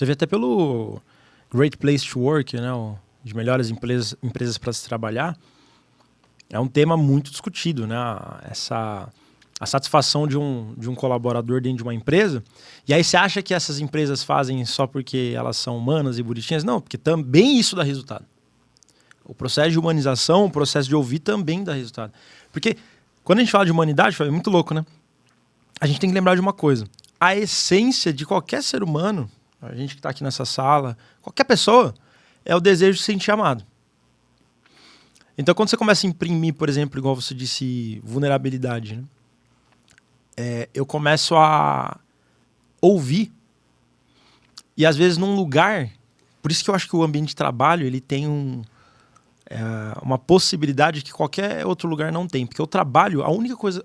Você vê até pelo Great Place to Work, né? De melhores empresas para se trabalhar. É um tema muito discutido, né? A satisfação de um colaborador dentro de uma empresa. E aí você acha que essas empresas fazem só porque elas são humanas e bonitinhas? Não, porque também isso dá resultado. O processo de humanização, o processo de ouvir também dá resultado. Porque quando a gente fala de humanidade, é muito louco, né? A gente tem que lembrar de uma coisa. A essência de qualquer ser humano, a gente que está aqui nessa sala, qualquer pessoa, é o desejo de se sentir amado. Então, quando você começa a imprimir, por exemplo, igual você disse, vulnerabilidade, né? Eu começo a ouvir. E, às vezes, num lugar... Por isso que eu acho que o ambiente de trabalho ele tem uma possibilidade que qualquer outro lugar não tem. Porque o trabalho, a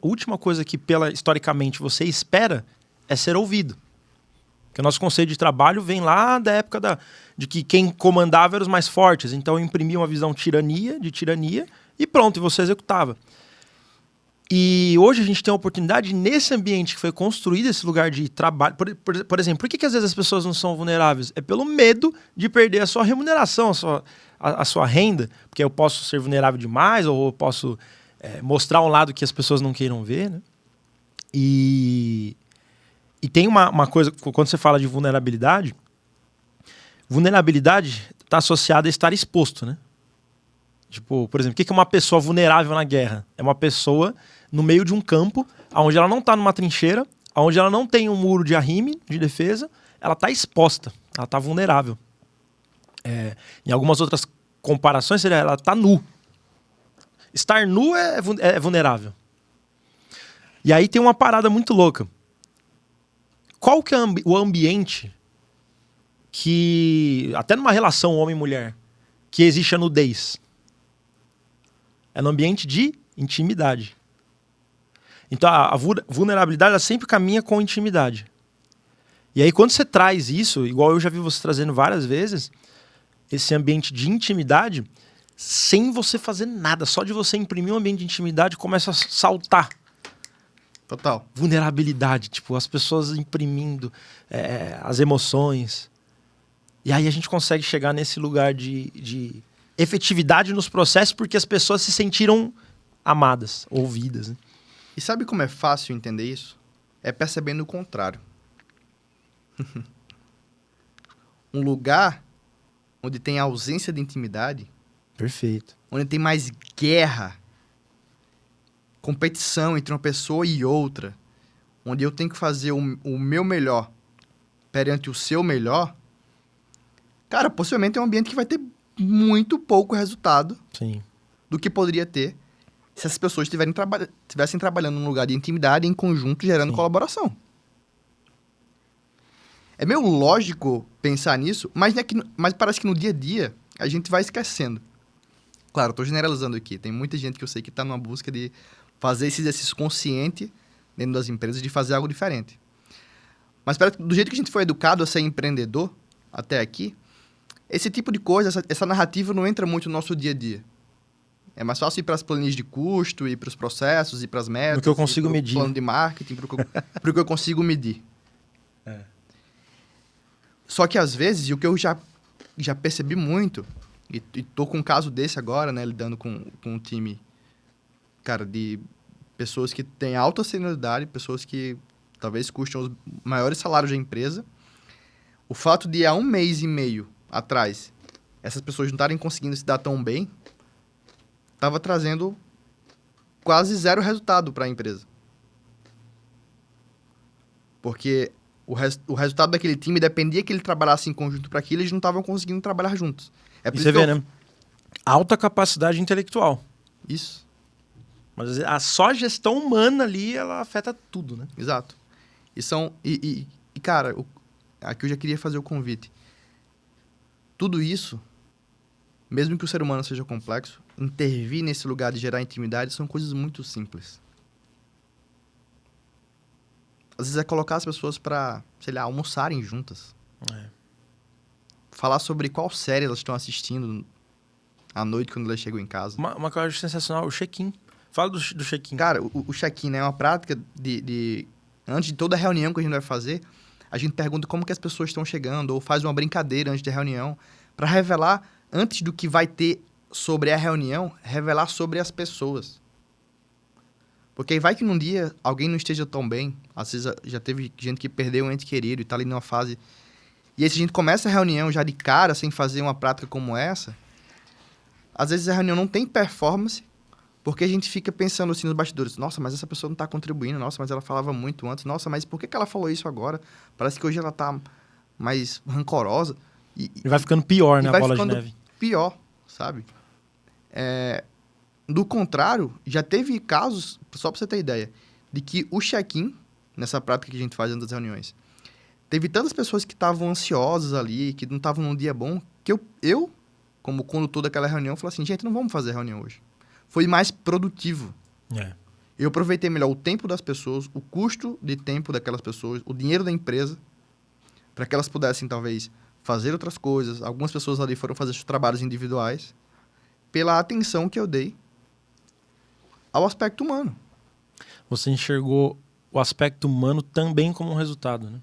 última coisa que, historicamente, você espera é ser ouvido. Porque o nosso conceito de trabalho vem lá da época de que quem comandava eram os mais fortes. Então, eu imprimia uma visão de tirania, e pronto, e você executava. E hoje a gente tem a oportunidade, nesse ambiente que foi construído, esse lugar de trabalho... Por exemplo, por que às vezes as pessoas não são vulneráveis? É pelo medo de perder a sua remuneração, a sua renda, porque eu posso ser vulnerável demais, ou eu posso mostrar um lado que as pessoas não queiram ver, né? E tem uma coisa, quando você fala de vulnerabilidade está associada a estar exposto, né? Tipo, por exemplo, o que é uma pessoa vulnerável na guerra? É uma pessoa no meio de um campo, onde ela não está numa trincheira, onde ela não tem um muro de arrime, de defesa, ela está exposta, ela está vulnerável. Em algumas outras comparações, seria ela está nu. Estar nu é vulnerável. E aí tem uma parada muito louca. Qual que é o ambiente que, até numa relação homem-mulher, que existe a nudez? É no ambiente de intimidade. Então a vulnerabilidade ela sempre caminha com intimidade. E aí quando você traz isso, igual eu já vi você trazendo várias vezes, esse ambiente de intimidade, sem você fazer nada, só de você imprimir um ambiente de intimidade, começa a saltar. Total. Vulnerabilidade, tipo, as pessoas imprimindo as emoções. E aí a gente consegue chegar nesse lugar de efetividade nos processos porque as pessoas se sentiram amadas, ouvidas. Né? E sabe como é fácil entender isso? É percebendo o contrário. Um lugar onde tem ausência de intimidade. Perfeito. Onde tem mais guerra, competição entre uma pessoa e outra, onde eu tenho que fazer o meu melhor perante o seu melhor, cara, possivelmente é um ambiente que vai ter muito pouco resultado Sim. do que poderia ter se as pessoas estivessem trabalhando num lugar de intimidade em conjunto, gerando Sim. colaboração. É meio lógico pensar nisso, mas parece que no dia a dia a gente vai esquecendo. Claro, estou generalizando aqui. Tem muita gente que eu sei que está numa busca de fazer esse exercício consciente dentro das empresas, de fazer algo diferente. Mas do jeito que a gente foi educado a ser empreendedor até aqui, esse tipo de coisa, essa narrativa não entra muito no nosso dia a dia. É mais fácil ir para as planilhas de custo, ir para os processos, ir para as metas, no que eu consigo medir. Plano de marketing, para o que eu consigo medir. Só que às vezes, e o que eu já percebi muito, e tô com um caso desse agora, né, lidando com um time, cara, de pessoas que têm alta senioridade, pessoas que talvez custam os maiores salários da empresa. O fato de há 1 mês e meio atrás, essas pessoas não estarem conseguindo se dar tão bem, estava trazendo quase zero resultado para a empresa. Porque o resultado daquele time dependia que ele trabalhasse em conjunto para aquilo, eles não estavam conseguindo trabalhar juntos. E você vê, né? Alta capacidade intelectual. Isso. Mas a só gestão humana ali, ela afeta tudo, né? Exato. E cara, aqui eu já queria fazer o convite. Tudo isso, mesmo que o ser humano seja complexo, intervir nesse lugar de gerar intimidade são coisas muito simples. Às vezes é colocar as pessoas para, sei lá, almoçarem juntas. Falar sobre qual série elas estão assistindo à noite quando elas chegam em casa. Uma que eu acho sensacional, o check-in. Fala do check-in. Cara, o check-in, né, é uma prática de... Antes de toda reunião que a gente vai fazer, a gente pergunta como que as pessoas estão chegando, ou faz uma brincadeira antes da reunião, para revelar, antes do que vai ter sobre a reunião, revelar sobre as pessoas. Porque aí vai que num dia alguém não esteja tão bem, às vezes já teve gente que perdeu um ente querido e tá ali numa fase... E aí se a gente começa a reunião já de cara, sem fazer uma prática como essa, às vezes a reunião não tem performance, porque a gente fica pensando assim nos bastidores, nossa, mas essa pessoa não tá contribuindo, nossa, mas ela falava muito antes, nossa, mas por que ela falou isso agora? Parece que hoje ela tá mais rancorosa. E vai ficando pior, né, a vai bola de ficando neve. pior, sabe? Do contrário, já teve casos, só pra você ter ideia, de que o check-in, nessa prática que a gente faz antes das reuniões, teve tantas pessoas que estavam ansiosas ali, que não estavam num dia bom, que eu, como condutor daquela reunião, falei assim, gente, não vamos fazer reunião hoje. Foi mais produtivo. Eu aproveitei melhor o tempo das pessoas, o custo de tempo daquelas pessoas, o dinheiro da empresa, para que elas pudessem, talvez, fazer outras coisas. Algumas pessoas ali foram fazer seus trabalhos individuais, pela atenção que eu dei ao aspecto humano. Você enxergou o aspecto humano também como um resultado, né?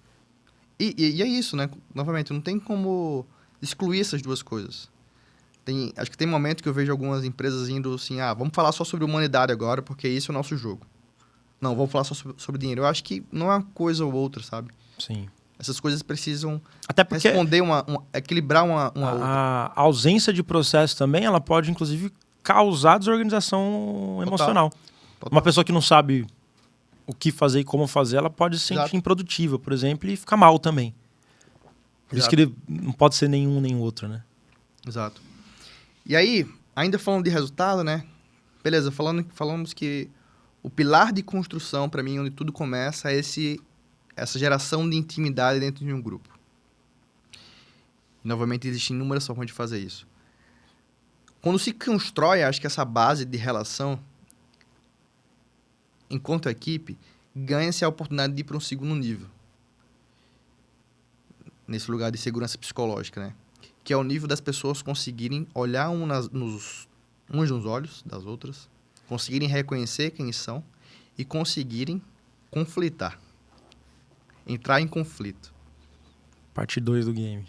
E é isso, né? Novamente, não tem como excluir essas duas coisas. Acho que tem momento que eu vejo algumas empresas indo assim, vamos falar só sobre humanidade agora, porque isso é o nosso jogo. Não, vamos falar só sobre dinheiro. Eu acho que não é uma coisa ou outra, sabe? Sim. Essas coisas precisam até porque responder, equilibrar uma outra. A ausência de processo também, ela pode, inclusive, causar desorganização emocional. Total. Uma pessoa que não sabe o que fazer e como fazer, ela pode se sentir improdutiva, por exemplo, e ficar mal também. Por isso que ele não pode ser nenhum nem outro, né? Exato. E aí, ainda falando de resultado, né? Beleza, falamos que o pilar de construção, para mim, onde tudo começa, é essa geração de intimidade dentro de um grupo. E, novamente, existem inúmeras formas de fazer isso. Quando se constrói, acho que essa base de relação, enquanto equipe, ganha-se a oportunidade de ir para um segundo nível. Nesse lugar de segurança psicológica, né? Que é o nível das pessoas conseguirem olhar uns nos olhos das outras, conseguirem reconhecer quem são e conseguirem conflitar. Entrar em conflito. Parte 2 do game.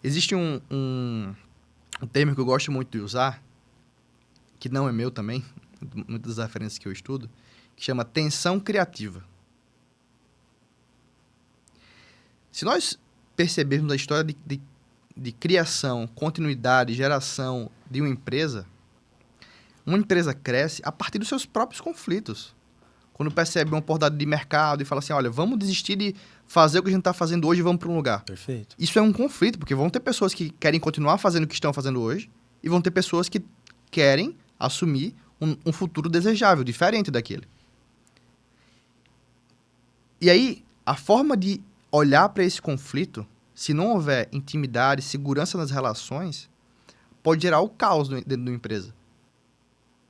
Existe um termo que eu gosto muito de usar, que não é meu também, muitas das referências que eu estudo, que chama tensão criativa. Se nós percebermos a história de criação, continuidade, geração de uma empresa cresce a partir dos seus próprios conflitos. Quando percebe uma oportunidade de mercado e fala assim, olha, vamos desistir de fazer o que a gente está fazendo hoje e vamos para um lugar. Perfeito. Isso é um conflito, porque vão ter pessoas que querem continuar fazendo o que estão fazendo hoje e vão ter pessoas que querem assumir um futuro desejável, diferente daquele. E aí, a forma de olhar para esse conflito, se não houver intimidade, segurança nas relações, pode gerar o caos dentro de uma empresa.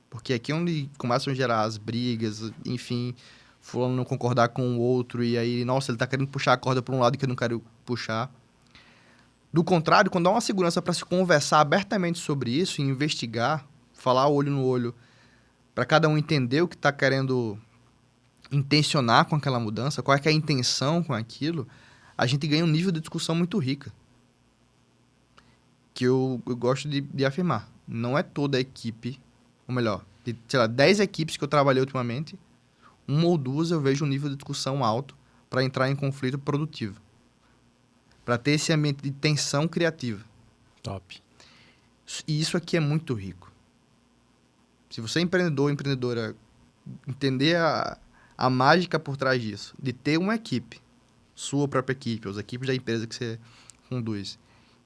Porque aqui é onde começam a gerar as brigas, enfim, fulano não concordar com o outro, e aí, nossa, ele tá querendo puxar a corda para um lado que eu não quero puxar. Do contrário, quando há uma segurança para se conversar abertamente sobre isso, e investigar, falar olho no olho, para cada um entender o que está querendo intencionar com aquela mudança, qual é que é a intenção com aquilo, a gente ganha um nível de discussão muito rica. Que eu gosto de afirmar. Não é toda a equipe, ou melhor, de, 10 equipes que eu trabalhei ultimamente, uma ou duas eu vejo um nível de discussão alto para entrar em conflito produtivo. Para ter esse ambiente de tensão criativa. Top. E isso aqui é muito rico. Se você é empreendedor, empreendedora, entender a mágica por trás disso, de ter uma equipe, sua própria equipe, as equipes da empresa que você conduz,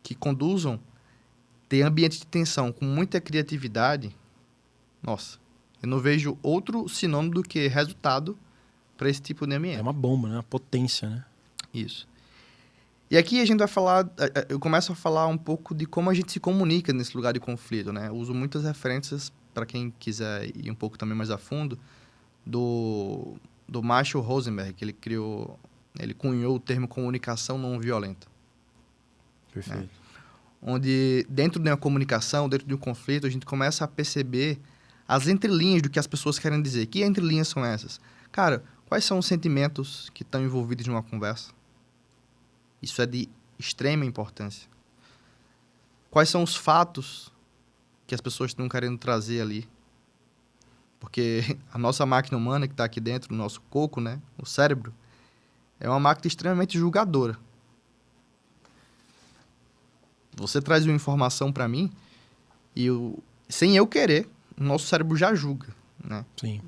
que conduzam, ter ambiente de tensão com muita criatividade, nossa, eu não vejo outro sinônimo do que resultado para esse tipo de ambiente. É uma bomba, né? Uma potência, né? Isso. E aqui a gente vai falar, eu começo a falar um pouco de como a gente se comunica nesse lugar de conflito, né? Eu uso muitas referências, para quem quiser ir um pouco também mais a fundo, do Marshall Rosenberg, que ele cunhou o termo comunicação não violenta. Perfeito. Né? Onde dentro de uma comunicação, dentro de um conflito, a gente começa a perceber as entrelinhas do que as pessoas querem dizer. Que entrelinhas são essas? Cara, quais são os sentimentos que estão envolvidos numa conversa? Isso é de extrema importância. Quais são os fatos que as pessoas estão querendo trazer ali? Porque a nossa máquina humana que está aqui dentro, o nosso coco, né? O cérebro, é uma máquina extremamente julgadora. Você traz uma informação para mim e sem eu querer, o nosso cérebro já julga, né? Sim.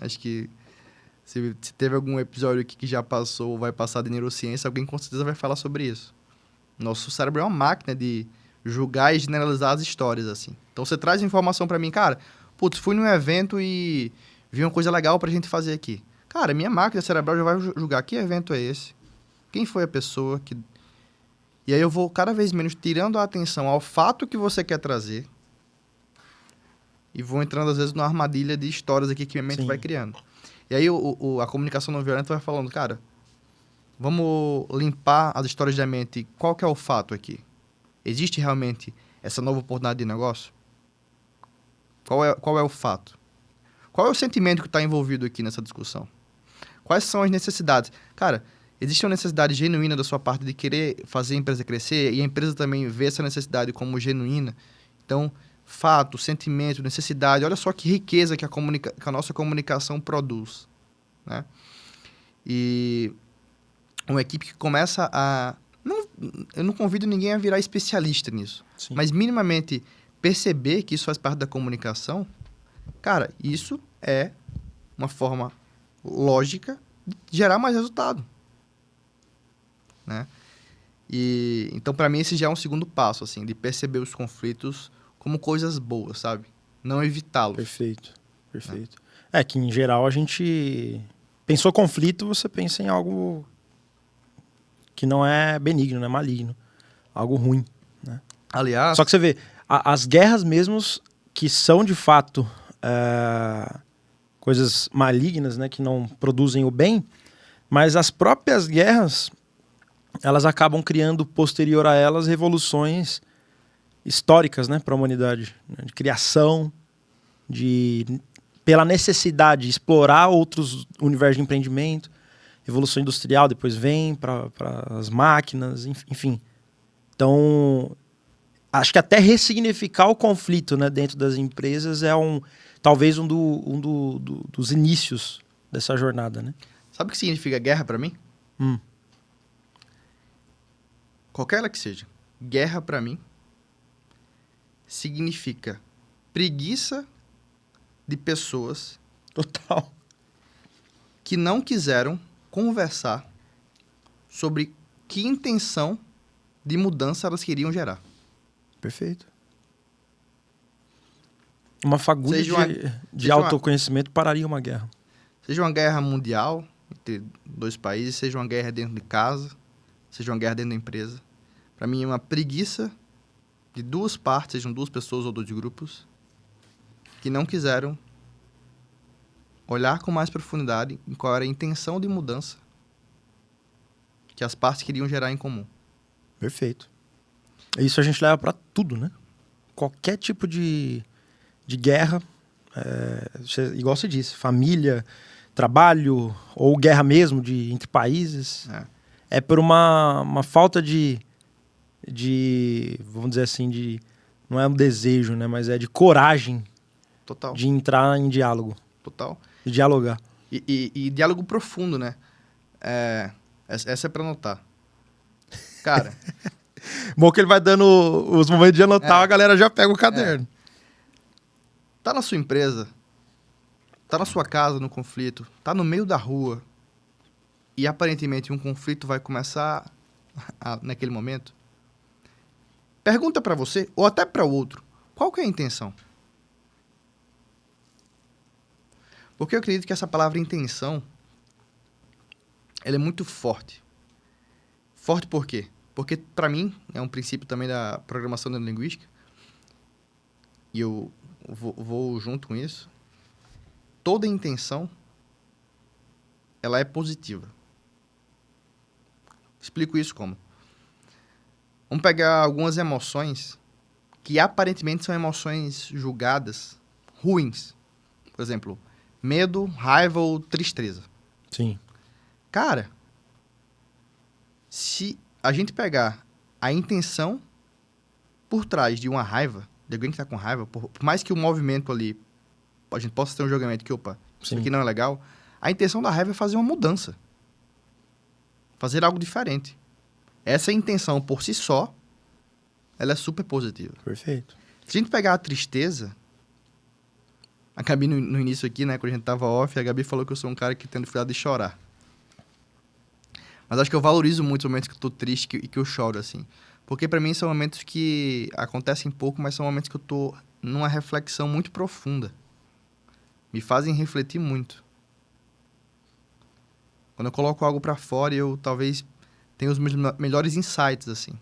Acho que se teve algum episódio aqui que já passou ou vai passar de neurociência, alguém com certeza vai falar sobre isso. Nosso cérebro é uma máquina de julgar e generalizar as histórias, assim. Então, você traz informação pra mim, cara, putz, fui num evento e vi uma coisa legal pra gente fazer aqui. Cara, minha máquina cerebral já vai julgar que evento é esse, quem foi a pessoa que... E aí eu vou cada vez menos tirando a atenção ao fato que você quer trazer e vou entrando, às vezes, numa armadilha de histórias aqui que minha mente vai criando. E aí a comunicação não violenta vai falando, cara, vamos limpar as histórias da mente. Qual que é o fato aqui? Existe realmente essa nova oportunidade de negócio? Qual é o fato? Qual é o sentimento que está envolvido aqui nessa discussão? Quais são as necessidades? Cara, existe uma necessidade genuína da sua parte de querer fazer a empresa crescer e a empresa também vê essa necessidade como genuína. Então, fato, sentimento, necessidade, olha só que riqueza que a nossa comunicação produz, né? E uma equipe que começa a... eu não convido ninguém a virar especialista nisso, Sim. mas minimamente perceber que isso faz parte da comunicação, cara, isso é uma forma lógica de gerar mais resultado, né? E então, para mim, esse já é um segundo passo, assim, de perceber os conflitos como coisas boas, sabe? Não evitá-los. Perfeito. É que, em geral, a gente... Pensou conflito, você pensa em algo que não é benigno, não é maligno. Algo ruim, né? Aliás... Só que você vê, as guerras mesmos que são, de fato, coisas malignas, né? Que não produzem o bem, mas as próprias guerras, elas acabam criando, posterior a elas, revoluções históricas, né, para a humanidade, né, de criação, pela necessidade de explorar outros universos de empreendimento, revolução industrial depois vem para as máquinas, enfim. Então, acho que até ressignificar o conflito, né, dentro das empresas é talvez dos inícios dessa jornada, né? Sabe o que significa guerra para mim? Qualquer ela que seja. Guerra para mim significa preguiça de pessoas Total. que não quiseram conversar sobre que intenção de mudança elas queriam gerar. Perfeito. Uma fagulha de autoconhecimento pararia uma guerra. Seja uma guerra mundial entre dois países, seja uma guerra dentro de casa, seja uma guerra dentro da empresa. Para mim é uma preguiça de duas partes, sejam duas pessoas ou dois grupos, que não quiseram olhar com mais profundidade em qual era a intenção de mudança que as partes queriam gerar em comum. Perfeito. Isso a gente leva para tudo, né? Qualquer tipo de guerra, igual você disse, família, trabalho, ou guerra mesmo entre países, é por uma falta de, vamos dizer assim, não é um desejo, né? Mas é de coragem. Total. De entrar em diálogo. Total. De dialogar. E diálogo profundo, né? Essa é pra anotar. Cara... Bom que ele vai dando os momentos de anotar, a galera já pega o caderno. Tá na sua empresa, tá na sua casa no conflito, tá no meio da rua e aparentemente um conflito vai começar naquele momento. Pergunta pra você, ou até pra outro, qual que é a intenção? Porque eu acredito que essa palavra intenção, ela é muito forte. Forte por quê? Porque, para mim, é um princípio também da programação neurolinguística, e eu vou junto com isso, toda intenção, ela é positiva. Explico isso como? Vamos pegar algumas emoções que aparentemente são emoções julgadas ruins. Por exemplo, medo, raiva ou tristeza. Sim. Cara, se a gente pegar a intenção por trás de uma raiva, de alguém que tá com raiva, por mais que o movimento ali, a gente possa ter um julgamento que, opa, isso Sim. aqui não é legal, a intenção da raiva é fazer uma mudança. Fazer algo diferente. Essa intenção por si só, ela é super positiva. Perfeito. Se a gente pegar a tristeza, a Gabi no início aqui, né, quando a gente tava off, a Gabi falou que eu sou um cara que tem dificuldade de chorar. Mas acho que eu valorizo muito os momentos que eu tô triste e que eu choro, assim. Porque pra mim são momentos que acontecem pouco, mas são momentos que eu tô numa reflexão muito profunda. Me fazem refletir muito. Quando eu coloco algo pra fora, eu talvez tenha os meus melhores insights, assim.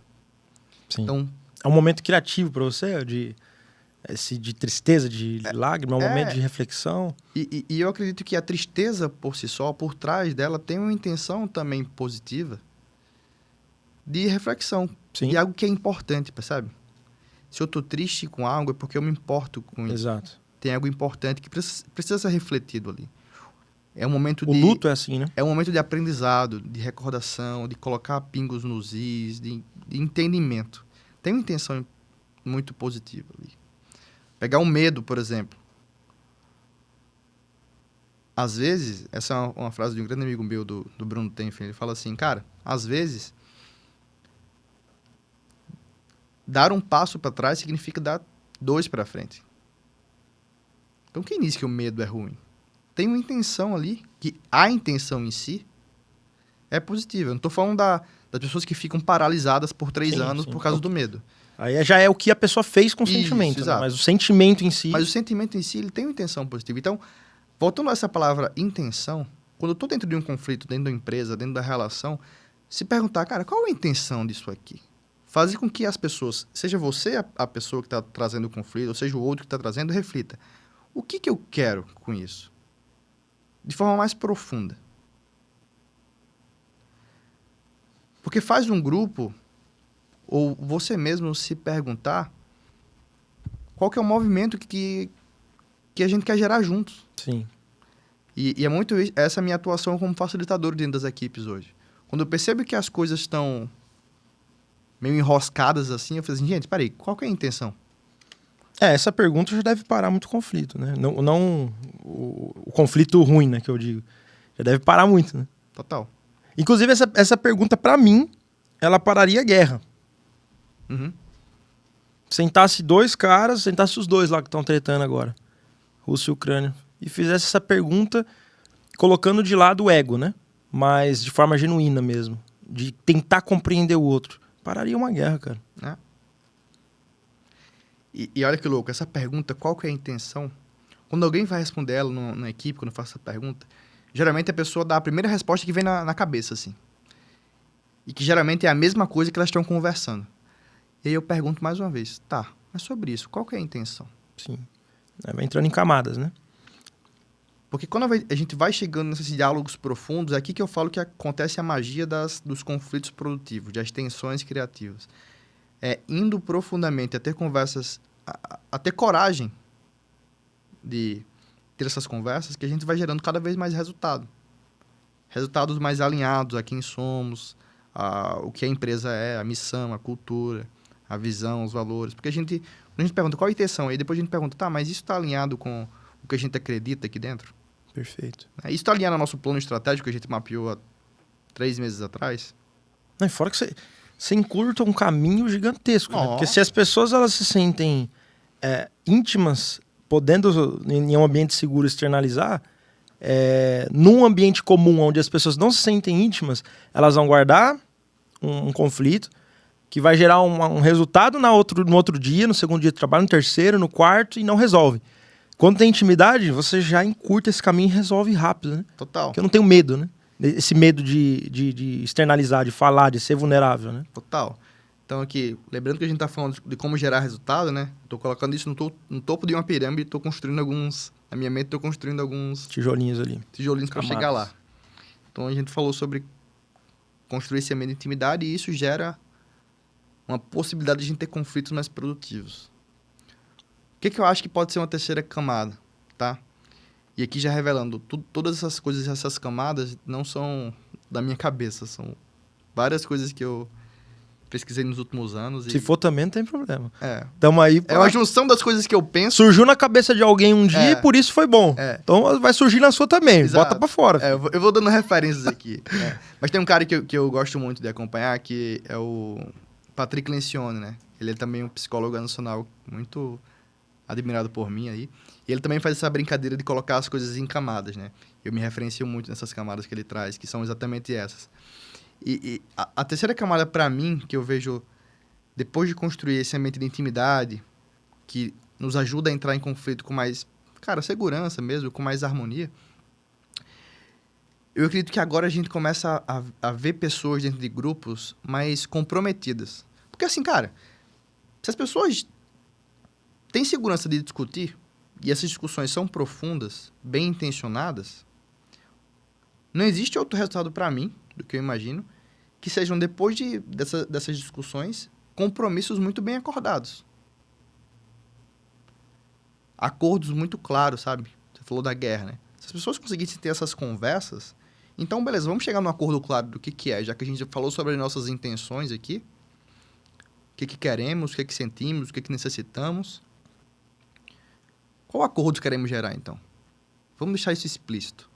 Sim. Então, É um momento criativo para você, de tristeza, de lágrima, é um momento de reflexão. E eu acredito que a tristeza por si só, por trás dela, tem uma intenção também positiva de reflexão. Sim. De algo que é importante, percebe? Se eu tô triste com algo, é porque eu me importo com isso. Exato. Tem algo importante que precisa ser refletido ali. É um momento O luto é assim, né? É um momento de aprendizado, de recordação, de colocar pingos nos is, de entendimento. Tem uma intenção muito positiva ali. Pegar o medo, por exemplo. Às vezes, essa é uma frase de um grande amigo meu, do Bruno Tenfen, ele fala assim, cara, às vezes, dar um passo para trás significa dar 2 para frente. Então, quem diz que o medo é ruim? Tem uma intenção ali, que a intenção em si é positiva. Eu não estou falando das pessoas que ficam paralisadas por 3 anos por causa do medo. Aí já é o que a pessoa fez com o Isso, sentimento, né? exato. Mas o sentimento em si... Mas o sentimento em si, ele tem uma intenção positiva. Então, voltando a essa palavra intenção, quando eu estou dentro de um conflito, dentro da empresa, dentro da relação, se perguntar, cara, qual é a intenção disso aqui? Fazer com que as pessoas, seja você a pessoa que está trazendo o conflito, ou seja o outro que está trazendo, reflita. O que eu quero com isso? De forma mais profunda. Porque faz um grupo, ou você mesmo se perguntar, qual que é o movimento que a gente quer gerar juntos. Sim. E é muito essa minha atuação como facilitador dentro das equipes hoje. Quando eu percebo que as coisas estão meio enroscadas assim, eu falo assim, gente, peraí, qual que é a intenção? Essa pergunta já deve parar muito conflito, né? Não o conflito ruim, né, que eu digo. Já deve parar muito, né? Total. Inclusive, essa pergunta, pra mim, ela pararia a guerra. Uhum. Sentasse os dois lá que estão tretando agora, Rússia e Ucrânia, e fizesse essa pergunta colocando de lado o ego, né? Mas de forma genuína mesmo, de tentar compreender o outro. Pararia uma guerra, cara. É. E olha que louco, essa pergunta, qual que é a intenção? Quando alguém vai responder ela na equipe, quando eu faço essa pergunta, geralmente a pessoa dá a primeira resposta que vem na cabeça, assim. E que geralmente é a mesma coisa que elas estão conversando. E aí eu pergunto mais uma vez, tá, mas sobre isso, qual que é a intenção? Sim. Vai entrando em camadas, né? Porque quando a gente vai chegando nesses diálogos profundos, é aqui que eu falo que acontece a magia dos conflitos produtivos, das tensões criativas. É indo profundamente a ter conversas, a ter coragem de ter essas conversas, que a gente vai gerando cada vez mais resultado. Resultados mais alinhados a quem somos, o que a empresa é, a missão, a cultura, a visão, os valores. Porque quando a gente pergunta qual a intenção, aí depois a gente pergunta, tá, mas isso está alinhado com o que a gente acredita aqui dentro? Perfeito. Isso está alinhado ao nosso plano estratégico que a gente mapeou há 3 meses atrás? Não, e fora que você encurta um caminho gigantesco, né? Nossa. Porque se as pessoas elas se sentem íntimas, podendo em um ambiente seguro externalizar, num ambiente comum onde as pessoas não se sentem íntimas, elas vão guardar um conflito que vai gerar um resultado no outro dia, no segundo dia de trabalho, no terceiro, no quarto, e não resolve. Quando tem intimidade, você já encurta esse caminho e resolve rápido, né? Total. Porque eu não tenho medo, né? Esse medo de externalizar, de falar, de ser vulnerável, né? Total. Então aqui, lembrando que a gente está falando de como gerar resultado, né? Estou colocando isso no topo de uma pirâmide, estou construindo na minha mente, estou construindo alguns Tijolinhos ali. tijolinhos para Camadas. chegar lá. Então a gente falou sobre construir esse ambiente de intimidade e isso gera uma possibilidade de a gente ter conflitos mais produtivos. O que eu acho que pode ser uma terceira camada, tá? E aqui já revelando, todas essas coisas, essas camadas não são da minha cabeça, são várias coisas que eu pesquisei nos últimos anos. Se for também, não tem problema. Tamo aí. É uma junção das coisas que eu penso. Surgiu na cabeça de alguém um dia e por isso foi bom. Então vai surgir na sua também. Exato. Bota pra fora. Eu vou dando referências aqui. Mas tem um cara que eu gosto muito de acompanhar, que é o Patrick Lencioni, né? Ele é também um psicólogo nacional muito admirado por mim aí. E ele também faz essa brincadeira de colocar as coisas em camadas, né? Eu me referencio muito nessas camadas que ele traz, que são exatamente essas. E a terceira camada, para mim, que eu vejo depois de construir esse ambiente de intimidade, que nos ajuda a entrar em conflito com mais, segurança mesmo, com mais harmonia, eu acredito que agora a gente começa a ver pessoas dentro de grupos mais comprometidas. Porque assim, se as pessoas têm segurança de discutir, e essas discussões são profundas, bem intencionadas, não existe outro resultado para mim, do que eu imagino, que sejam, depois dessas discussões, compromissos muito bem acordados. Acordos muito claros, sabe? Você falou da guerra, né? Se as pessoas conseguissem ter essas conversas, então, beleza, vamos chegar num acordo claro do que é, já que a gente falou sobre as nossas intenções aqui, o que queremos, o que sentimos, o que necessitamos. Qual acordo queremos gerar, então? Vamos deixar isso explícito.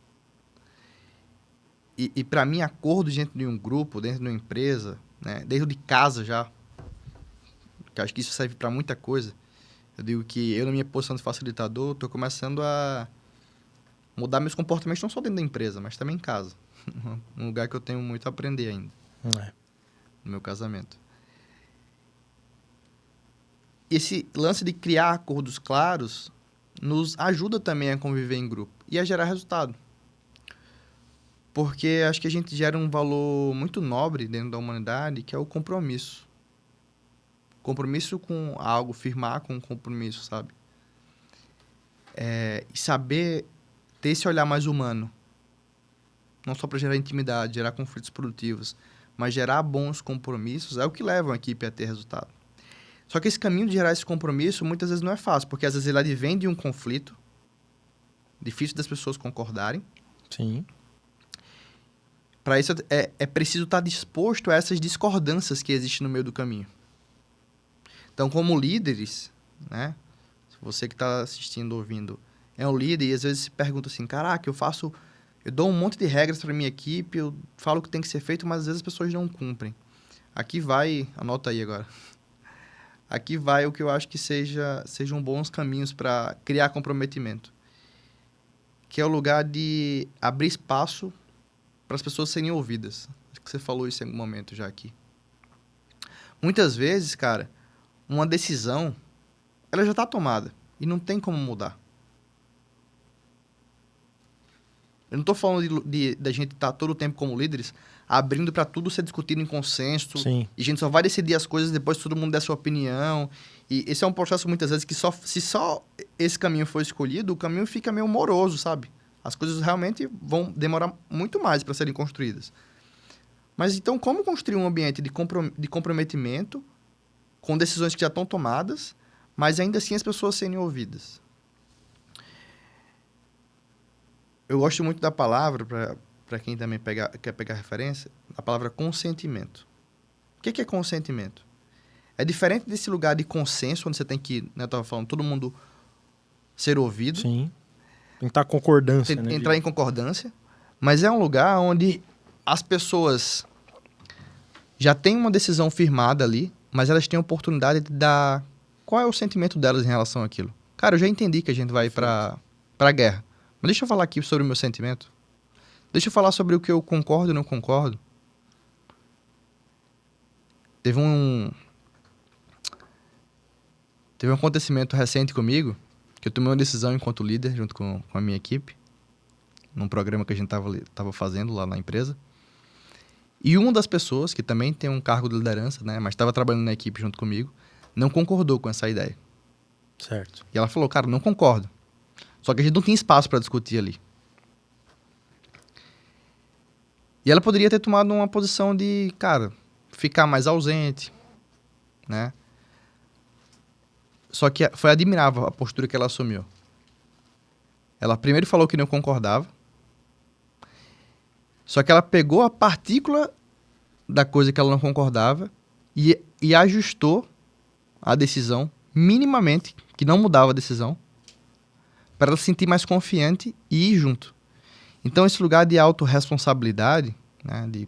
E para mim, acordo dentro de um grupo, dentro de uma empresa, né, dentro de casa já, que eu acho que isso serve para muita coisa. Eu digo que eu, na minha posição de facilitador, estou começando a mudar meus comportamentos, não só dentro da empresa, mas também em casa. Um lugar que eu tenho muito a aprender ainda. No meu casamento. Esse lance de criar acordos claros nos ajuda também a conviver em grupo e a gerar resultado. Porque acho que a gente gera um valor muito nobre dentro da humanidade, que é o compromisso. Compromisso com algo, firmar com um compromisso, sabe? E saber ter esse olhar mais humano. Não só para gerar intimidade, gerar conflitos produtivos, mas gerar bons compromissos é o que leva a equipe a ter resultado. Só que esse caminho de gerar esse compromisso muitas vezes não é fácil, porque às vezes ele advém de um conflito, difícil das pessoas concordarem. Sim. Para isso é preciso estar disposto a essas discordâncias que existem no meio do caminho. Então, como líderes, né? Você que está assistindo, ouvindo, é um líder e às vezes se pergunta assim, eu dou um monte de regras para minha equipe, eu falo o que tem que ser feito, mas às vezes as pessoas não cumprem. Aqui vai, anota aí agora. Aqui vai o que eu acho que sejam bons caminhos para criar comprometimento. Que é o lugar de abrir espaço para as pessoas serem ouvidas. Acho que você falou isso em algum momento já aqui. Muitas vezes, uma decisão, ela já está tomada e não tem como mudar. Eu não estou falando da gente estar todo o tempo como líderes abrindo para tudo ser discutido em consenso. Sim. E a gente só vai decidir as coisas depois que todo mundo der sua opinião. E esse é um processo, muitas vezes, que se só esse caminho for escolhido, o caminho fica meio moroso, sabe? As coisas realmente vão demorar muito mais para serem construídas. Mas então, como construir um ambiente de comprometimento com decisões que já estão tomadas, mas ainda assim as pessoas serem ouvidas? Eu gosto muito da palavra, para quem também quer pegar referência, a palavra consentimento. O que é consentimento? É diferente desse lugar de consenso, onde você tem que, né, eu estava falando, todo mundo ser ouvido. Sim. Tem que estar em concordância, né? Entrar em concordância. Mas é um lugar onde as pessoas já têm uma decisão firmada ali, mas elas têm a oportunidade de dar... Qual é o sentimento delas em relação àquilo? Eu já entendi que a gente vai para a guerra. Mas deixa eu falar aqui sobre o meu sentimento. Deixa eu falar sobre o que eu concordo e não concordo. Teve um acontecimento recente comigo, que eu tomei uma decisão enquanto líder, junto com a minha equipe, num programa que a gente estava fazendo lá na empresa. E uma das pessoas, que também tem um cargo de liderança, né, mas estava trabalhando na equipe junto comigo, não concordou com essa ideia. Certo. E ela falou, não concordo. Só que a gente não tinha espaço para discutir ali. E ela poderia ter tomado uma posição de, ficar mais ausente, né? Só que foi admirável a postura que ela assumiu. Ela primeiro falou que não concordava, só que ela pegou a partícula da coisa que ela não concordava e ajustou a decisão minimamente, que não mudava a decisão, para ela se sentir mais confiante e ir junto. Então, esse lugar de autorresponsabilidade, né, de,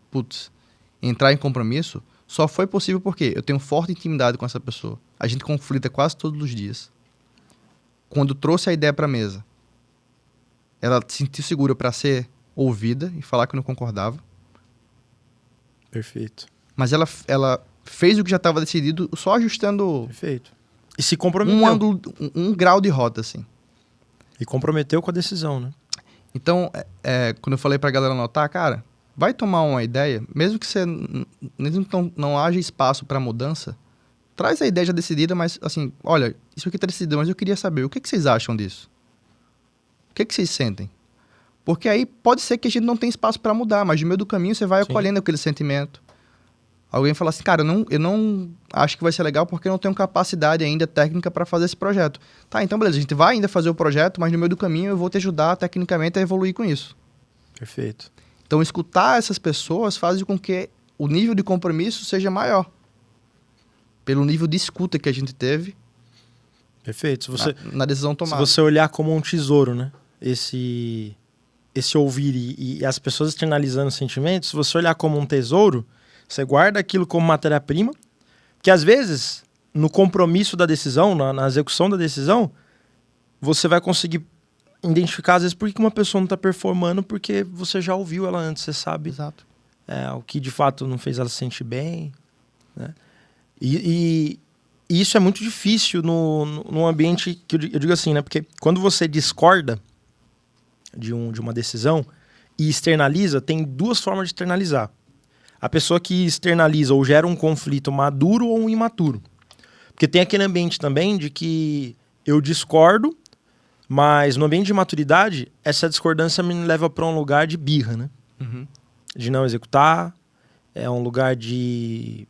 entrar em compromisso, só foi possível porque eu tenho forte intimidade com essa pessoa. A gente conflita quase todos os dias. Quando trouxe a ideia para a mesa, ela se sentiu segura para ser ouvida e falar que não concordava. Perfeito. Mas ela fez o que já estava decidido, só ajustando Perfeito. E se comprometeu. um ângulo, um grau de rota, assim. E comprometeu com a decisão, né? Então, quando eu falei pra galera anotar, cara, vai tomar uma ideia, mesmo que não haja espaço para mudança, traz a ideia já decidida, mas assim, olha, isso aqui tá decidido, mas eu queria saber, o que vocês acham disso? O que vocês sentem? Porque aí pode ser que a gente não tenha espaço para mudar, mas no meio do caminho você vai acolhendo aquele sentimento. Alguém fala assim, cara, eu não acho que vai ser legal porque eu não tenho capacidade ainda técnica para fazer esse projeto. Tá, então beleza, a gente vai ainda fazer o projeto, mas no meio do caminho eu vou te ajudar tecnicamente a evoluir com isso. Perfeito. Então, escutar essas pessoas faz com que o nível de compromisso seja maior. Pelo nível de escuta que a gente teve. Perfeito. Na decisão tomada. Se você olhar como um tesouro, né? Esse ouvir e as pessoas externalizando sentimentos, se você olhar como um tesouro, você guarda aquilo como matéria-prima, que às vezes, no compromisso da decisão, na execução da decisão, você vai conseguir identificar, às vezes, por que uma pessoa não está performando, porque você já ouviu ela antes, você sabe. Exato. O que de fato não fez ela se sentir bem, né? E isso é muito difícil num ambiente que eu digo assim, né? Porque quando você discorda de uma decisão e externaliza, tem duas formas de externalizar. A pessoa que externaliza ou gera um conflito maduro ou um imaturo. Porque tem aquele ambiente também de que eu discordo, mas no ambiente de maturidade, essa discordância me leva para um lugar de birra, né? Uhum. De não executar, é um lugar de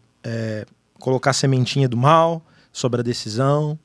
colocar a sementinha do mal sobre a decisão,